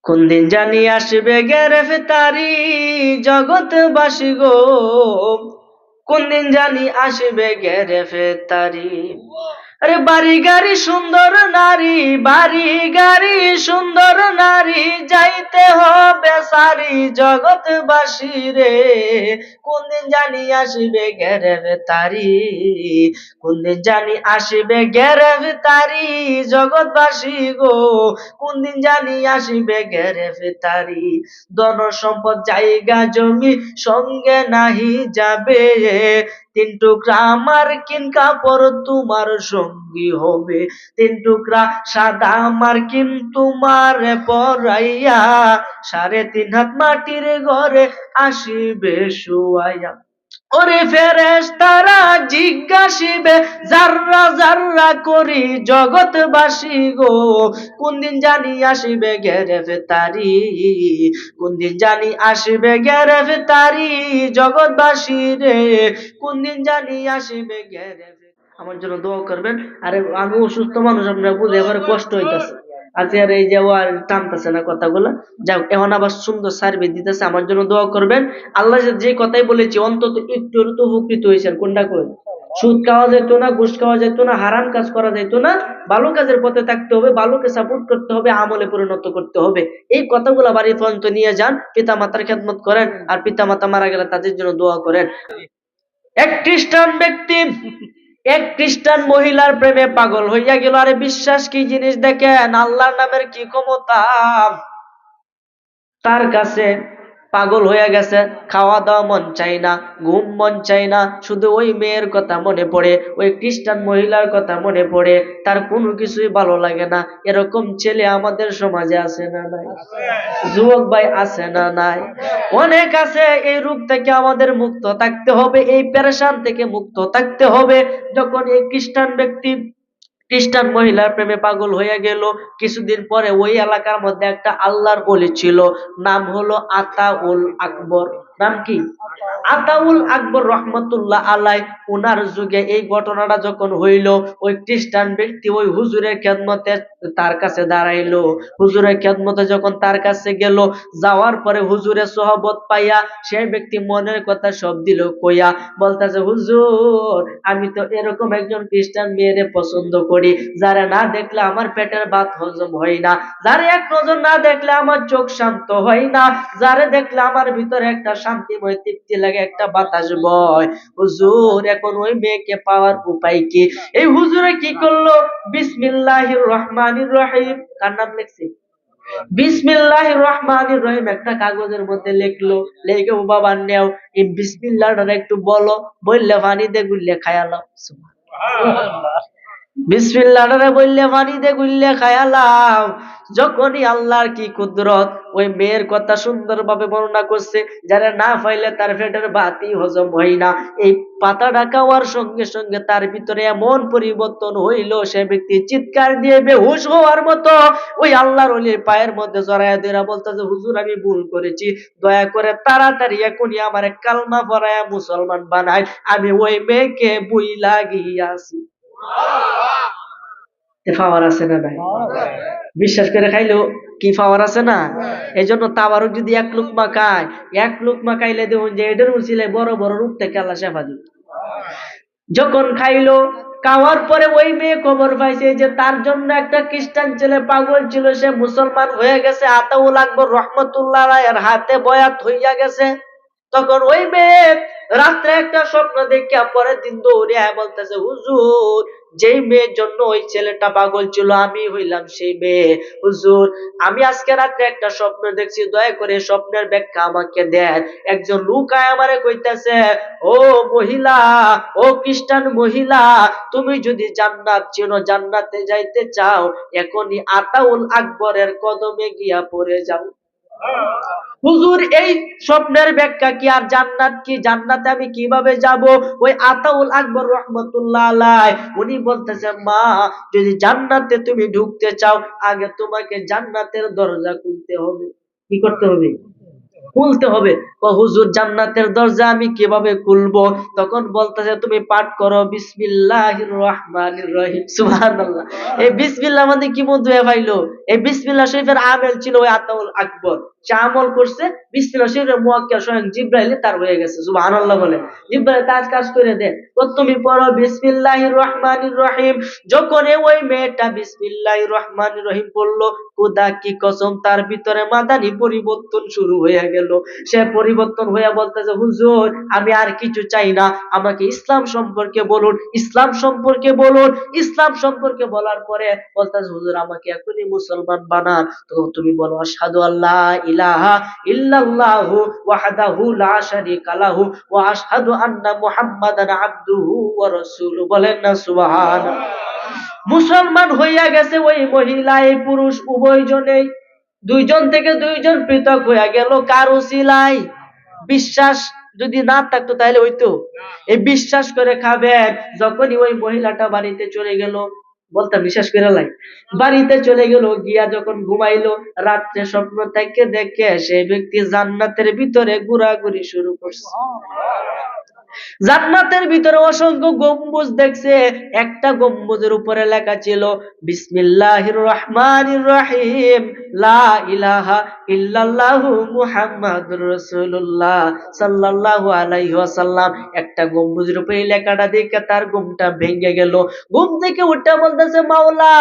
কোন দিন জানি আসবে গ্রেফতারি জগৎবাসী গো, কোন দিন জানি আসবে গ্রেফতারি। আরে বাড়ি গাড়ি সুন্দর নারী, বাড়ি গাড়ি সুন্দর নারী, যাইতে হবে সারি জগৎবাসী রে। কোন দিন জানি আসবে গ্রেফতারি, কোন দিন জানি আসবে গ্রেফতারি জগৎবাসী গো, কোন দিন জানি আসবে গ্রেফতারি। ধন সম্পদ জায়গা জমি সঙ্গে নাহি যাবে, তিন টুকরা আমার কিন কাপড় তোমার সঙ্গী হবে, তিন টুকরা সাদা আমার কিন তোমার পরাইয়া, 3.5 হাত মাটির ঘরে আসিবে শুয়াইয়া। ওরে ফেরেশতারা জিজ্ঞাসিবে যার্রা যার্রা করি জগৎবাসী গো, কোন দিন জানি আসিবে গ্রেফতারি, কোন দিন জানি আসিবে গ্রেফতারি জগৎবাসী রে, কোন দিন জানি আসিবে গ্রেফতারি। আমার জন্য দোয়া করবেন। আরে আমি অসুস্থ মানুষ, আপনারা বুঝে এবারে কষ্ট হইতাছে। আজকে আর এই যে ও আর টানতেছে না কথাগুলো, যাক এখন আবার সুন্দর সার্ভিস দিতেছে। আমার জন্য দোয়া করবেন। আল্লাহ যে কথাই বলেছি অন্তত একটু তো উপকৃত হয়েছেন। কোনটা করে? সুদ খাওয়া যেত না, ঘুষ খাওয়া যেত না, হারাম কাজ করা যেত না, ভালো কাজের পথে থাকতে হবে, ভালোকে সাপোর্ট করতে হবে, আমলে পরিণত করতে হবে। এই কথাগুলো বাড়ি পর্যন্ত নিয়ে যান, পিতা মাতার খেদমত করেন, আর পিতা মাতা মারা গেলে তাদের জন্য দোয়া করেন। এক খ্রিস্টান ব্যক্তি এক খ্রিস্টান মহিলার প্রেমে পাগল হইয়া গেল। আরে বিশ্বাস কি জিনিস দেখেন, আল্লাহর নামের কি ক্ষমতা। তার কাছে পাগল হয়ে গেছে, খাওয়া দাওয়া মন চাই না, ঘুম মন চাই না, শুধু ওই মেয়ের কথা মনে পড়ে, ওই খ্রিস্টান মহিলার কথা মনে পড়ে, তার কোনো কিছুই ভালো লাগে না। এরকম ছেলে আমাদের সমাজে আছে না নাই? যুবক ভাই আছে না নাই? অনেক আছে। এই রূপ থেকে আমাদের মুক্ত থাকতে হবে, এই পেরেশান থেকে মুক্ত থাকতে হবে। যখন এই খ্রিস্টান মহিলার প্রেমে পাগল হয়ে গেল, কিছুদিন পরে ওই এলাকার মধ্যে একটা আল্লাহর ওলি ছিল, নাম হলো আতাউল আকবর। নাম কি? আতাউল আকবর রহমতুল্লাহ আলাই। উনার যুগে এই ঘটনাটা যখন হইল, ওই খ্রিস্টান ব্যক্তি ওই হুজুরের খেদমতে তার কাছে দাঁড়াইলো। হুজুরের খেদমতে যখন তার কাছে গেল, যাওয়ার পরে হুজুরের সোহবত পাইয়া সেই ব্যক্তি মনের কথা সব দিল কইয়া, বলতেছে হুজুর আমি তো এরকম একজন খ্রিস্টান মেয়েরে পছন্দ করি, যারা না দেখলে আমার পেটের ভাত হজম হয় না, যারা এক নজর না দেখলে আমার চোখ শান্ত হয় না, যারা দেখলে আমার ভিতরে একটা শান্তিময় তৃপ্তি লাগে, একটা বাতাস বয়। হুজুর এখন ওই মেয়েকে পাওয়ার উপায় কি? এই হুজুরে কি করলো? বিসমিল্লাহির রহমানির রহিম, কার নাম লিখছে? বিসমিল্লাহির রহমানির রহিম একটা কাগজের মধ্যে লিখলো, লিখে ও বাবা নেও এই বিসমিল্লাহটা একটু বলো, বললে পানি দিয়ে গুললে খায়ালাম। বিসমিল্লাহরে বললে পানি দিয়ে গুললে খায়ালাম। যখনই আল্লাহর কি কুদরত, ওই মেয়ের কথা সুন্দরভাবে বর্ণনা করছে, যারা না পাইলে তার পেটের ভাতই হজম হয় না, এই পাতাটা খাওয়ার সঙ্গে সঙ্গে তার ভিতরে এমন পরিবর্তন হইল, সে ব্যক্তি চিৎকার দিয়ে বেহুশ হওয়ার মতো ওই আল্লাহর ওলির পায়ের মধ্যে জড়ায়া দেয়া বলতেছে, হুজুর আমি ভুল করেছি, দয়া করে তাড়াতাড়ি এখনই আমার কালমা পড়ায়া মুসলমান বানায়, আমি ওই মেয়েকে বুইলা গিয়াছি। পাওয়ার আছে না নাই? বিশ্বাস করে খাইলেও কি পাওয়ার আছে না? এই জন্য তাবারক যদি এক লুকমা খায়, এক লুকমা খাইলে দেখুন যে এটার উচিলে বড় বড় রূপ থেকে আল্লাহ শেফা দিবে। যখন খাইলো, খাওয়ার পরে ওই মেয়ে খবর পাইছে যে তার জন্য একটা খ্রিস্টান ছেলে পাগল ছিল, সে মুসলমান হয়ে গেছে, আতাউল আকবর রহমতুল্লাহ এর হাতে বয়াত হইয়া গেছে। তখন ওই মেয়ে রাত্রে একটা স্বপ্ন দেখিয়া পরের দিন দৌড়িয়া বলতেছে, হুজুর যেই মেয়ের জন্য ওই ছেলেটা পাগল ছিল আমি হইলাম সেই মেয়ে। হুজুর আমি আজকে রাত্রে একটা স্বপ্ন দেখছি, দয়া করে স্বপ্নের ব্যাখ্যা আমাকে দেন। একজন লোক আমারে কইতেছে, ও মহিলা, ও খ্রিস্টান মহিলা, তুমি যদি জান্নাত চিনো, জান্নাতে যাইতে চাও, এখনই আতাউল আকবরের কদমে গিয়া পড়ে যাও। হুজুর এই স্বপ্নের ব্যাখ্যা কি, আর জান্নাত কি, জান্নাতে আমি কিভাবে যাব? ওই আতাউল আকবর রহমতুল্লাহ আলাই উনি বলতেছে, মা যদি জান্নাতে তুমি ঢুকতে চাও, আগে তোমাকে জান্নাতের দরজা খুলতে হবে। কি করতে হবে? খুলতে হবে। হুজুর জান্নাতের দরজা আমি কিভাবে খুলবো? তখন বলতেছে তুমি পাঠ করো বিসমিল্লাহির রহমানির রহিম। সুবহানাল্লাহ। এই বিসমিল্লাহ মানে কি মধ্যে পাইলো? এই বিসমিল্লাহ শরীফের আমেল ছিল ওই আতাউল আকবর, সে আমল করছে বিসমিল্লাহ শরীফের মুয়াক্কিল স্বয়ং জিব্রাইল তার হয়ে গেছে। সুবহানাল্লাহ বলে। জিব্রাইল তার কাজ করে দেয়, তো তুমি পড়ো বিসমিল্লাহির রহমানির রহিম। যখন ওই মেয়েটা বিসমিল্লাহির রহমানির রহিম পড়লো, খোদা কি কসম, তার ভিতরে মাদানি পরিবর্তন শুরু হয়ে গেল। সে পরিবর্তন হয়ে বলতেছে হুজুর আমি আর কিছু চাই না, আমাকে ইসলাম সম্পর্কে বলুন, ইসলাম সম্পর্কে বলুন। ইসলাম সম্পর্কে বলার পরে বলতেছে হুজুর আমাকে এখনই মুসলমান বানান। তো তুমি বলো আশহাদু আল্লা ইলাহা ইল্লাল্লাহু ওয়াহদাহু লা শারীকা লাহু ওয়া আশহাদু আন্না মুহাম্মাদান আবদুহু ওয়া রাসূলুহু। বলেন না সুবহানাল্লাহ। মুসলমান হইয়া গেছে ওই মহিলা এই পুরুষ উভয়জনেই। দুইজন থেকে দুইজন পৃথক হইয়া গেল কার উসিলায়? বিশ্বাস যদি না থাকতো তাহলে হইতো? এই বিশ্বাস করে খাবেন। যখনই ওই মহিলাটা বাড়িতে চলে গেল, বলতাম বিশ্বাস করে লাই, বাড়িতে চলে গেল, গিয়া যখন ঘুমাইলো, রাত্রে স্বপ্ন থেকে দেখে সেই ব্যক্তি জান্নাতের ভিতরে ঘোরাঘুরি শুরু করছে। জান্নাতের ভিতরে অসংখ্য গম্বুজ দেখছে। একটা গম্বুজের উপরে লেখা ছিল বিসমিল্লাহির রহমানির রহিম লা ইলাহা ইল্লাল্লাহু মুহাম্মাদুর রাসূলুল্লাহ সাল্লাল্লাহু আলাইহি ওয়াসাল্লাম। একটা গম্বুজের উপরে এই লেখাটা দেখে তার ঘুমটা ভেঙে গেল। ঘুম থেকে উঠে বলতেছে মাওলা,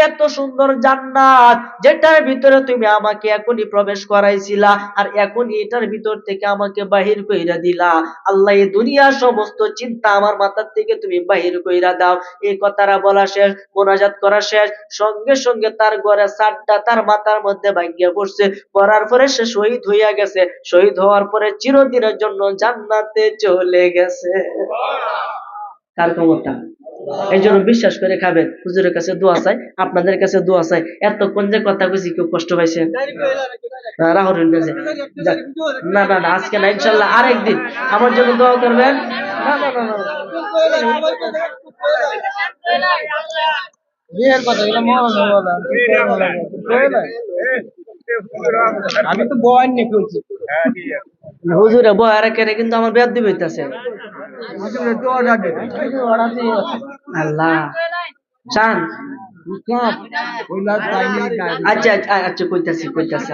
এত সুন্দর জান্নাত যেটার ভিতরে তুমি আমাকে এখনই প্রবেশ করাইছিলা, আর এখনই এটার ভিতর থেকে আমাকে বাহির কইরা দিলা। আল্লাহ এই দুনিয়ার সমস্ত চিন্তা আমার মাথার থেকে তুমি বাহির কইরা দাও। এই কথাটা বলা শেষ, মোনাজাত করা শেষ, সঙ্গে সঙ্গে তার ঘরে ছাদটা তার মাথার মধ্যে ভাঙ্গিয়া পড়ছে। পড়ার পরে সে শহীদ হইয়া গেছে। শহীদ হওয়ার পরে চিরদিনের জন্য জান্নাতে চলে গেছে। কার ক্ষমতা? এই জন্য বিশ্বাস করে খাবেন। হুজুরের কাছে দোয়া চাই, আপনাদের কাছে দোয়া চাই। এতক্ষণ যে কথা কইছি কেউ কষ্ট পাইছে? রাহুল কাছে না না না, আজকে না, ইনশাল্লাহ আরেকদিন আমার জন্য দোয়া করবেন। না না না না, বিয়ের কথা এগুলো আমি তো বয়ান নিয়ে খুলছি। হুজুরে বয়ার কেড়ে কিন্তু আমার বেদ দিবে হইতাছে। আল্লাহ চান। আচ্ছা আচ্ছা আচ্ছা, কইতাছি কইতাছি।